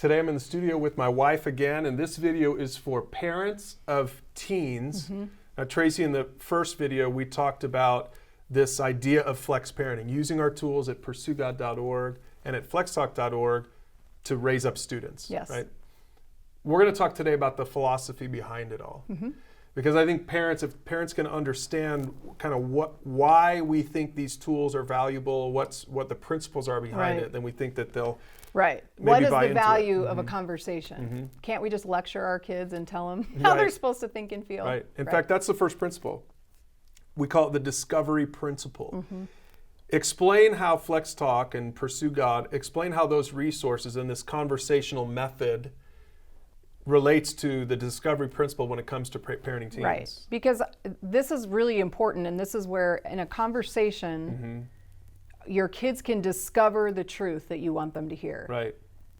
Today I'm in the studio with my wife again, and this video is for parents of teens. Now, Tracy, in the first video, we talked about this idea of flex parenting, using our tools at PursueGOD.org and at flextalk.org to raise up students. Yes. Right? We're going to talk today about the philosophy behind it all. Because I think if parents can understand kind of why we think these tools are valuable, what the principles are behind it, then we think that they'll Right. What is the value of a conversation? Can't we just lecture our kids and tell them how they're supposed to think and feel? Right. In fact, that's the first principle. We call it the discovery principle. Explain how Flex Talk and Pursue God, explain how those resources and this conversational method relates to the discovery principle when it comes to parenting teens. Right. Because this is really important, and this is where in a conversation, your kids can discover the truth that you want them to hear. Right.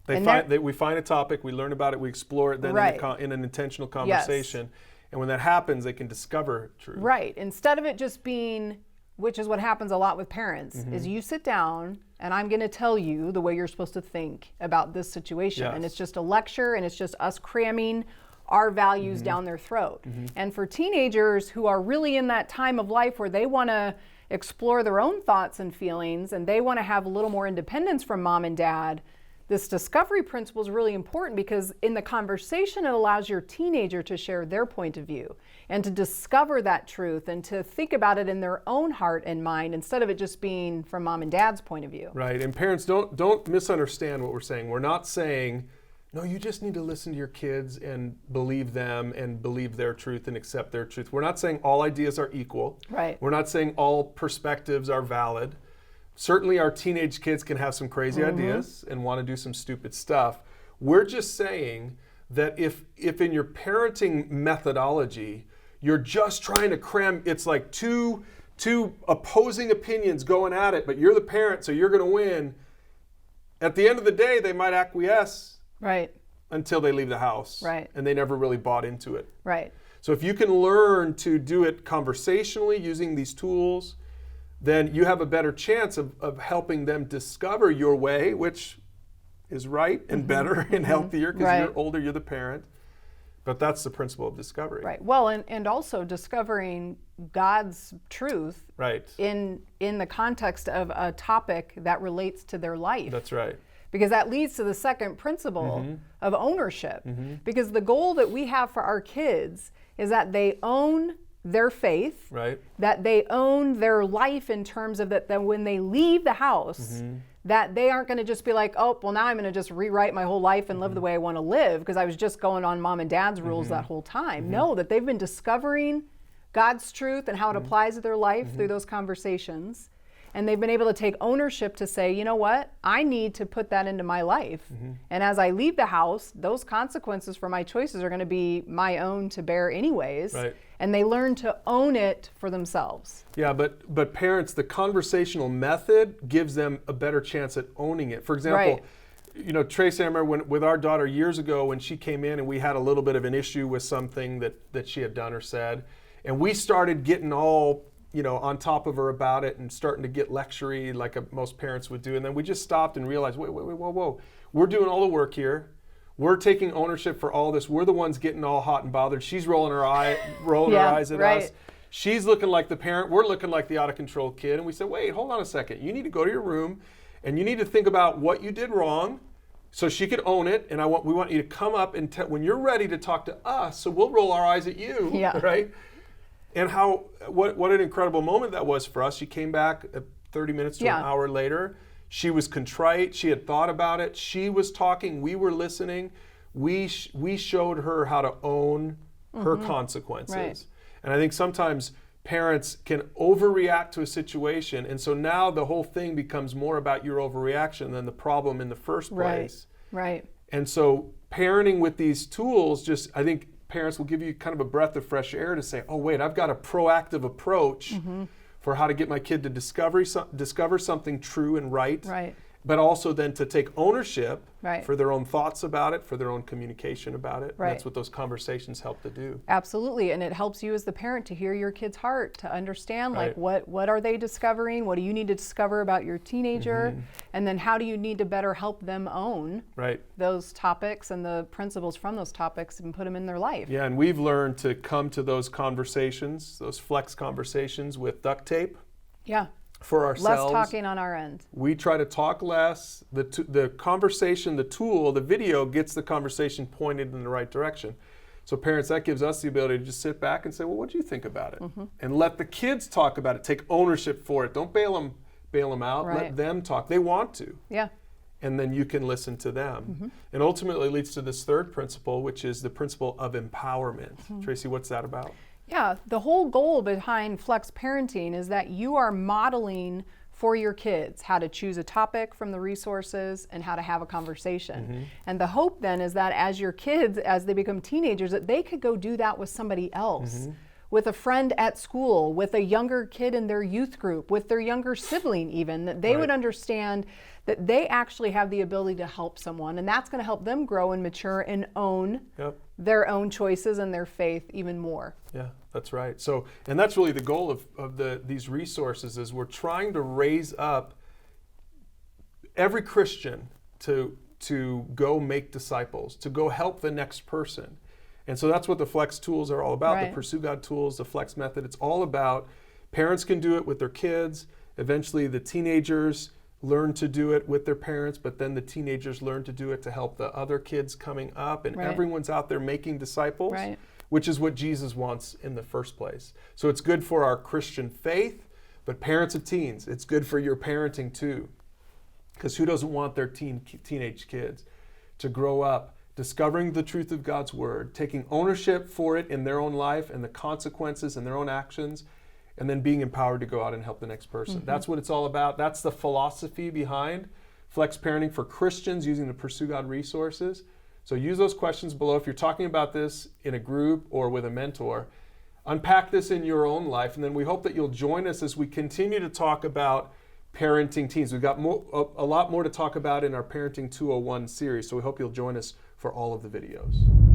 We find a topic, we learn about it, we explore it then in an intentional conversation. And when that happens, they can discover truth. Right. Instead of it just being, which is what happens a lot with parents, is you sit down and I'm going to tell you the way you're supposed to think about this situation. And it's just a lecture, and it's just us cramming our values down their throat. And for teenagers who are really in that time of life where they want to explore their own thoughts and feelings, and they want to have a little more independence from mom and dad, this discovery principle is really important, because in the conversation it allows your teenager to share their point of view and to discover that truth and to think about it in their own heart and mind instead of it just being from mom and dad's point of view. Right. And parents, don't misunderstand what we're saying. We're not saying, no, you just need to listen to your kids and believe them and believe their truth and accept their truth. We're not saying all ideas are equal. Right. We're not saying all perspectives are valid. Certainly our teenage kids can have some crazy ideas and want to do some stupid stuff. We're just saying that if in your parenting methodology, you're just trying to cram, it's like two opposing opinions going at it, but you're the parent, so you're going to win. At the end of the day, they might acquiesce. Right. Until they leave the house. Right. And they never really bought into it. Right. So if you can learn to do it conversationally using these tools, then you have a better chance of helping them discover your way, which is right and better and healthier, because you're older, you're the parent. But that's the principle of discovery. Right. Well, and also discovering God's truth in the context of a topic that relates to their life. That's right. Because that leads to the second principle of ownership. Because the goal that we have for our kids is that they own their faith, that they own their life in terms of that when they leave the house, that they aren't going to just be like, oh, well, now I'm going to just rewrite my whole life and live the way I want to live because I was just going on mom and dad's rules that whole time. No, that they've been discovering God's truth and how it applies to their life through those conversations. And they've been able to take ownership to say, you know what, I need to put that into my life. And as I leave the house, those consequences for my choices are going to be my own to bear anyways. And they learn to own it for themselves. Yeah, but parents, the conversational method gives them a better chance at owning it. For example, you know, Tracy, I remember with our daughter years ago when she came in and we had a little bit of an issue with something that she had done or said. And we started getting all on top of her about it and starting to get lectury like most parents would do. And then we just stopped and realized, whoa. We're doing all the work here. We're taking ownership for all this. We're the ones getting all hot and bothered. She's rolling her eyes at us. She's looking like the parent. We're looking like the out of control kid. And we said, wait, hold on a second. You need to go to your room and you need to think about what you did wrong so she could own it. And we want you to come up and when you're ready to talk to us, so we'll roll our eyes at you, right? And what an incredible moment that was for us. She came back 30 minutes to an hour later. She was contrite. She had thought about it. She was talking. We were listening. We showed her how to own her consequences. And I think sometimes parents can overreact to a situation. And so now the whole thing becomes more about your overreaction than the problem in the first place. Right. And so parenting with these tools I think parents will give you kind of a breath of fresh air to say, oh, wait, I've got a proactive approach for how to get my kid to discover something true and right. but also then to take ownership right. for their own thoughts about it, for their own communication about it. Right. That's what those conversations help to do. Absolutely, and it helps you as the parent to hear your kid's heart, to understand like what are they discovering, what do you need to discover about your teenager, and then how do you need to better help them own those topics and the principles from those topics and put them in their life. Yeah, and we've learned to come to those conversations, those flex conversations with duct tape. Yeah. For ourselves. Less talking on our end. We try to talk less. The conversation, the tool, the video gets the conversation pointed in the right direction. So parents, that gives us the ability to just sit back and say, well, what do you think about it? And let the kids talk about it. Take ownership for it. Don't bail them out. Right. Let them talk. They want to. Yeah. And then you can listen to them. And ultimately leads to this third principle, which is the principle of empowerment. Tracy, what's that about? Yeah, the whole goal behind flex parenting is that you are modeling for your kids how to choose a topic from the resources and how to have a conversation. And the hope then is that as your kids, as they become teenagers, that they could go do that with somebody else, with a friend at school, with a younger kid in their youth group, with their younger sibling even, that they would understand that they actually have the ability to help someone, and that's going to help them grow and mature and own their own choices and their faith even more. Yeah, that's right. So, and that's really the goal of these resources, is we're trying to raise up every Christian to go make disciples, to go help the next person. And so that's what the Flex tools are all about, the Pursue God tools, the Flex method. It's all about parents can do it with their kids. Eventually the teenagers learn to do it with their parents, but then the teenagers learn to do it to help the other kids coming up, and everyone's out there making disciples, which is what Jesus wants in the first place. So it's good for our Christian faith, but parents of teens, it's good for your parenting too. Because who doesn't want their teenage kids to grow up discovering the truth of God's word, taking ownership for it in their own life and the consequences in their own actions, and then being empowered to go out and help the next person. That's what it's all about. That's the philosophy behind Flex Parenting for Christians using the Pursue God resources. So use those questions below. If you're talking about this in a group or with a mentor, unpack this in your own life, and then we hope that you'll join us as we continue to talk about parenting teens. We've got a lot more to talk about in our Parenting 201 series, so we hope you'll join us for all of the videos.